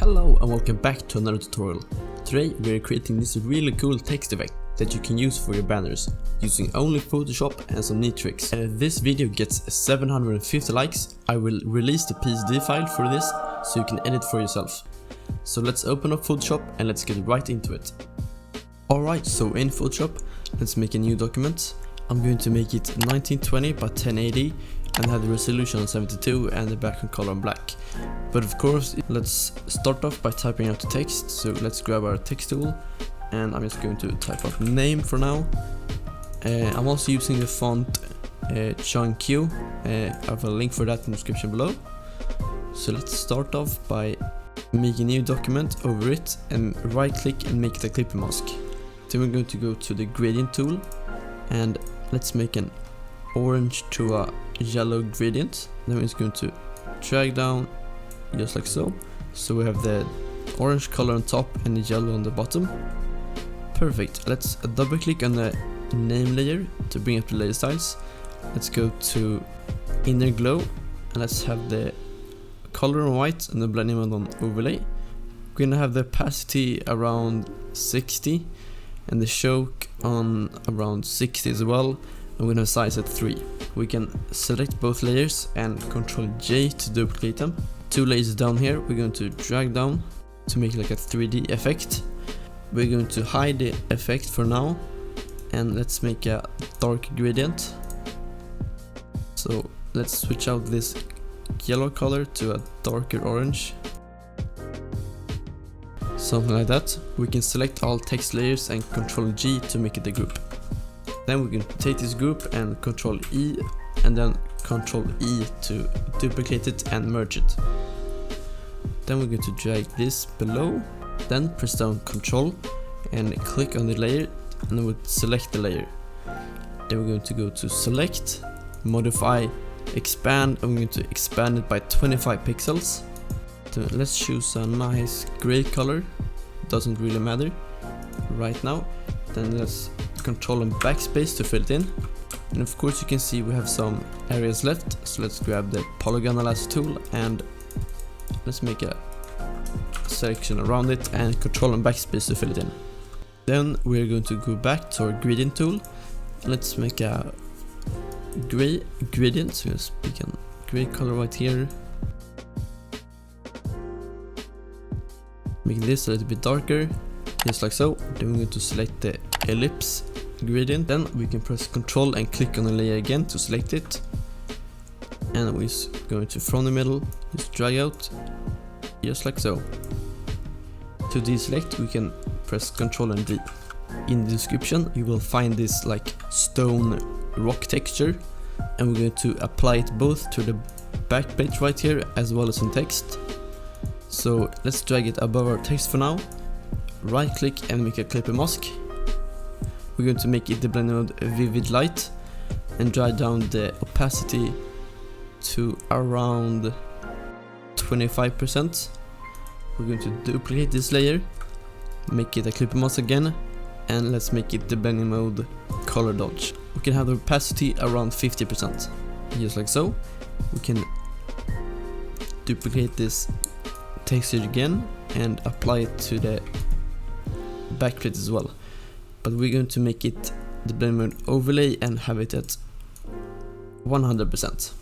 Hello and welcome back to another tutorial. Today we are creating this really cool text effect that you can use for your banners using only Photoshop and some neat tricks. And if this video gets 750 likes, I will release the PSD file for this so you can edit for yourself. So let's open up Photoshop and let's get right into it. Alright, so in Photoshop, let's make a new document. I'm going to make it 1920 by 1080 and have the resolution on 72 and the background color on black. But of course, let's start off by typing out the text. So let's grab our text tool and I'm just going to type up name for now. I'm also using the font Q. I have a link for that in the description below. So let's start off by making a new document, over it and right click and make it a clipping mask. Then we're going to go to the gradient tool and let's make an orange to a yellow gradient. Then we're just going to drag down just like so. So we have the orange color on top and the yellow on the bottom. Perfect. Let's double click on the name layer to bring up the layer styles. Let's go to inner glow and let's have the color on white and the blending mode on overlay. We're gonna have the opacity around 60 and the choke on around 60 as well. I'm gonna size at 3. We can select both layers and Ctrl J to duplicate them. 2 layers down here, we're going to drag down to make like a 3D effect. We're going to hide the effect for now and let's make a dark gradient. So let's switch out this yellow color to a darker orange. Something like that. We can select all text layers and Ctrl G to make it a group. Then we can take this group and Ctrl E and then Ctrl E to duplicate it and merge it. Then we're going to drag this below, then press down Ctrl and click on the layer and then we'll select the layer. Then we're going to go to select, modify, expand, and we're going to expand it by 25 pixels. So let's choose a nice gray color, doesn't really matter right now. Then let's Control and backspace to fill it in. And of course you can see we have some areas left, so let's grab the polygonal lasso tool and let's make a selection around it and Control and backspace to fill it in. Then we're going to go back to our gradient tool. Let's make a gray gradient, so let's pick a gray color right here. Make this a little bit darker, just like so. Then we're going to select the ellipse gradient. Then we can press Ctrl and click on the layer again to select it. And we're going to from the middle, just drag out, just like so. To deselect, we can press Ctrl and D. In the description, you will find this like stone rock texture, and we're going to apply it both to the backplate right here as well as in text. So let's drag it above our text for now. Right click and make a clipping mask. We're going to make it the blend mode vivid light and drag down the opacity to around 25%. We're going to duplicate this layer, make it a clipping mask again, and let's make it the blending mode color dodge. We can have the opacity around 50%, just like so. We can duplicate this texture again and apply it to the backplate as well. But we're going to make it the blend mode overlay and have it at 100%.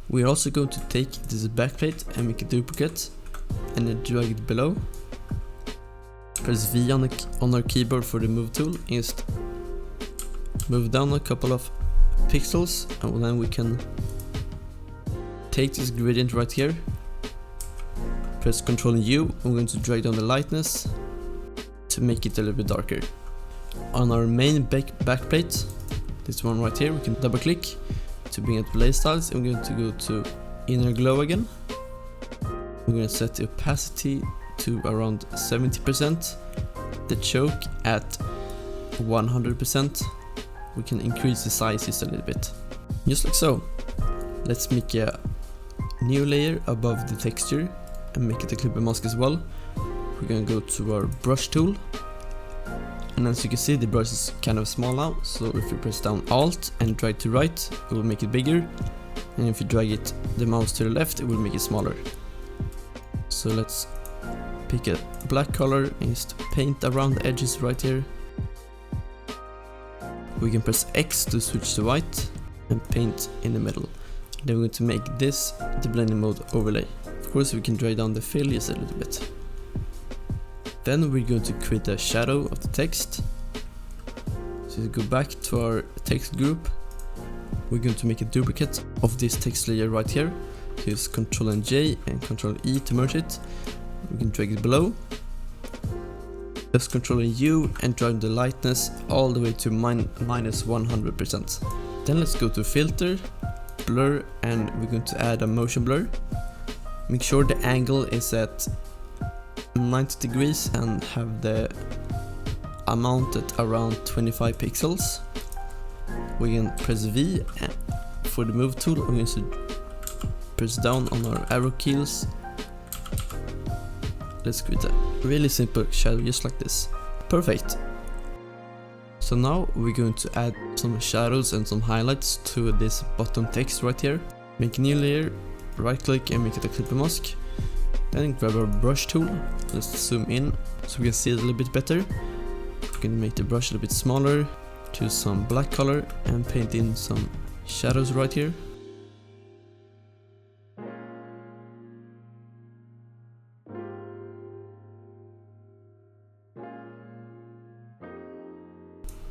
We're also going to take this backplate and make a duplicate and then drag it below. Press V on our keyboard for the move tool and just move down a couple of pixels, and then we can take this gradient right here. Press Ctrl and U, and we're going to drag down the lightness to make it a little bit darker. On our main backplate, this one right here, we can double click to bring up the layer styles, and we're going to go to inner glow again. We're going to set the opacity to around 70%, the choke at 100%. We can increase the size just a little bit, just like so. Let's make a new layer above the texture and make it a clipping mask as well. We're going to go to our brush tool. And as you can see, the brush is kind of small now, so if you press down Alt and drag to right, it will make it bigger, and if you drag the mouse to the left, it will make it smaller. So let's pick a black color and just paint around the edges right here. We can press X to switch to white and paint in the middle. Then we're going to make this the blending mode overlay. Of course we can drag down the fill just a little bit. Then we're going to create a shadow of the text. So we go back to our text group. We're going to make a duplicate of this text layer right here. So use Ctrl and J and Ctrl E to merge it. We can drag it below. Just Ctrl and U and drag the lightness all the way to minus 100%. Then let's go to filter, blur, and we're going to add a motion blur. Make sure the angle is at 90 degrees and have the amount at around 25 pixels. We can press V for the move tool. We're going to press down on our arrow keys. Let's create a really simple shadow just like this. Perfect. So now we're going to add some shadows and some highlights to this bottom text right here. Make a new layer, right click and make it a clipper mask. Then grab our brush tool. Let's zoom in so we can see it a little bit better. We're going to make the brush a little bit smaller. Choose some black color and paint in some shadows right here.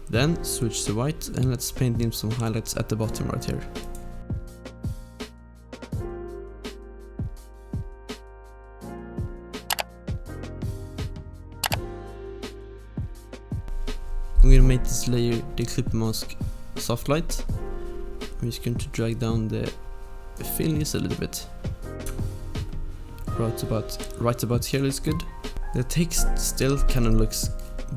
Then switch to white and let's paint in some highlights at the bottom right here. I'm going to make this layer the clip mask soft light. I'm just going to drag down the fill just a little bit. Right about here is good. The text still kind of looks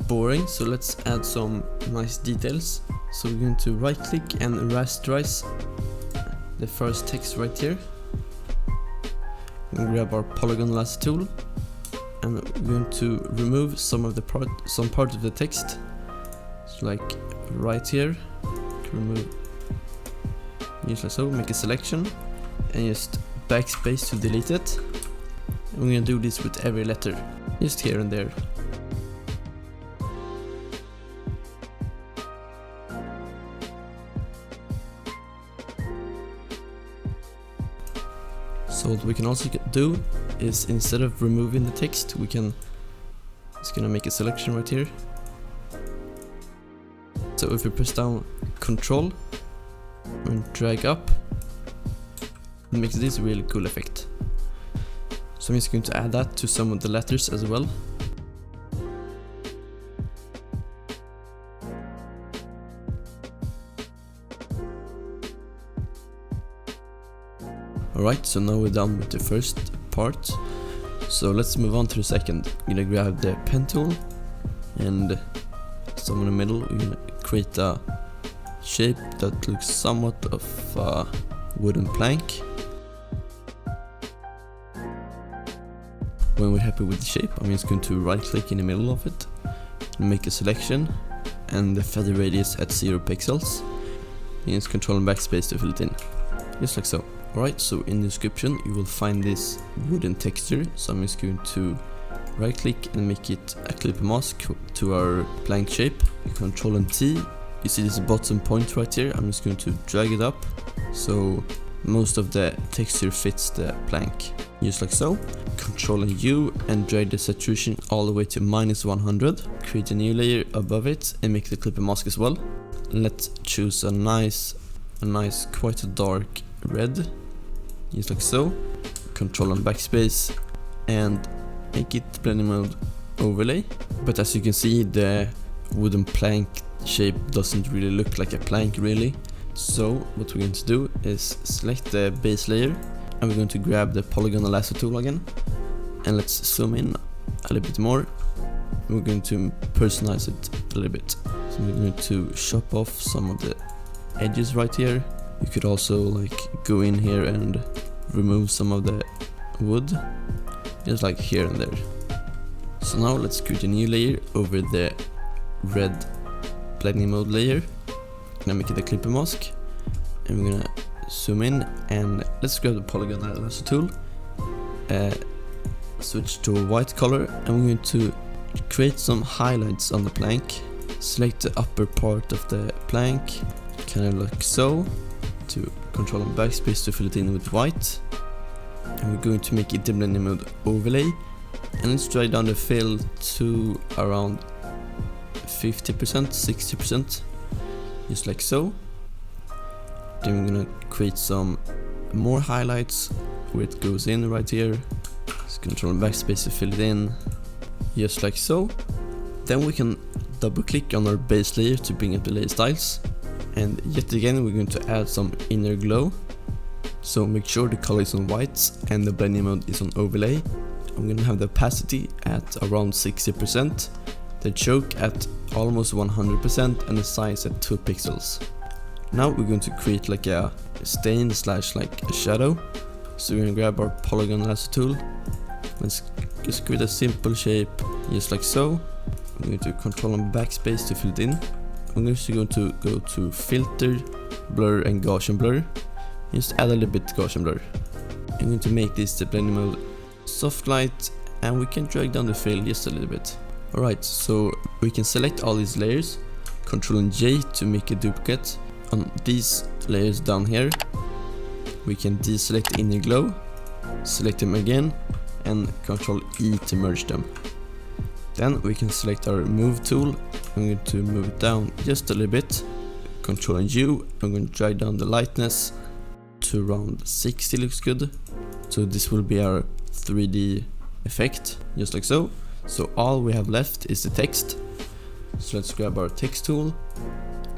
boring, so let's add some nice details. So we're going to right click and rasterize the first text right here. We're going to grab our polygonal lasso tool and we're going to remove some part of the text. So like right here, remove just like so, make a selection and just backspace to delete it. And we're going to do this with every letter, just here and there. So what we can also do is, instead of removing the text, we can just gonna make a selection right here. So if we press down Ctrl and drag up, it makes this really cool effect. So I'm just going to add that to some of the letters as well. Alright, so now we're done with the first part. So let's move on to the second. I'm gonna grab the pen tool and somewhere in the middle we're gonna create a shape that looks somewhat of a wooden plank. When we're happy with the shape, I'm just going to right click in the middle of it and make a selection and the feather radius at 0 pixels. And just Ctrl and backspace to fill it in, just like so. Alright, so in the description you will find this wooden texture, so I'm just going to right click and make it a clip mask to our plank shape. Ctrl and T, you see this bottom point right here, I'm just going to drag it up so most of the texture fits the plank, just like so. Ctrl and U and drag the saturation all the way to -100. Create a new layer above it and make the clip mask as well. Let's choose a nice quite a dark red, just like so. Ctrl and backspace and make it blending mode overlay. But as you can see, the wooden plank shape doesn't really look like a plank really. So what we're going to do is select the base layer and we're going to grab the polygonal lasso tool again and let's zoom in a little bit more. We're going to personalize it a little bit. So we're going to chop off some of the edges right here. You could also like go in here and remove some of the wood, just like here and there. So now let's create a new layer over the red blending mode layer. I'm gonna make it a clipper mask and we're gonna zoom in and let's grab the polygonal lasso tool, switch to a white color, and we're going to create some highlights on the plank. Select the upper part of the plank, kind of like so, to control and backspace to fill it in with white. And we're going to make it in blending mode overlay, and let's drag down the fill to around 50%, 60%, just like so. Then we're gonna create some more highlights where it goes in right here. Just control and backspace to fill it in, just like so. Then we can double click on our base layer to bring up the layer styles, and yet again we're going to add some inner glow. So make sure the color is on white and the blending mode is on overlay. I'm gonna have the opacity at around 60%, the choke at almost 100%, and the size at 2 pixels. Now we're going to create like a stain slash like a shadow. So we're gonna grab our polygonal lasso tool. Let's just create a simple shape, just like so. I'm going to control and backspace to fill it in. I'm just going to go to filter, blur, and Gaussian blur. Just add a little bit Gaussian blur. I'm going to make this the blending mode soft light, and we can drag down the fill just a little bit. Alright, so we can select all these layers, Ctrl and J to make a duplicate. On these layers down here, we can deselect inner glow, select them again, and Ctrl E to merge them. Then we can select our move tool. I'm going to move it down just a little bit, Ctrl and U. I'm going to drag down the lightness to around 60, looks good. So this will be our 3D effect, just like so. So all we have left is the text. So let's grab our text tool.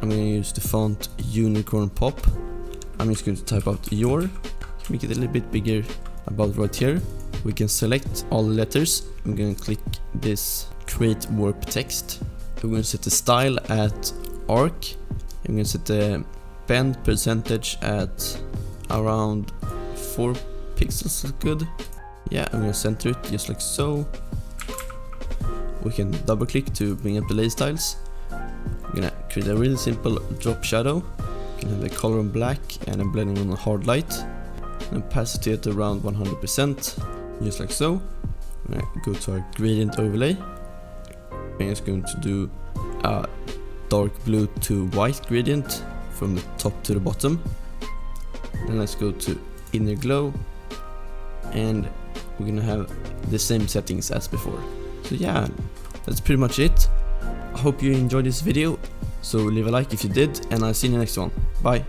I'm going to use the font Unicorn Pop. I'm just going to type out your, make it a little bit bigger, about right here. We can select all the letters. I'm going to click this create warp text. I'm going to set the style at arc. I'm going to set the bend percentage at around 4 pixels, look good. Yeah, I'm going to center it just like so. We can double click to bring up the layer styles. I'm going to create a really simple drop shadow. You can have the color on black and a blending on a hard light. And opacity at around 100%, just like so. I'm going to go to our gradient overlay. I'm just going to do a dark blue to white gradient from the top to the bottom. Then let's go to inner glow, and we're gonna have the same settings as before. So yeah, that's pretty much it. I hope you enjoyed this video, so leave a like if you did, and I'll see you in the next one. Bye!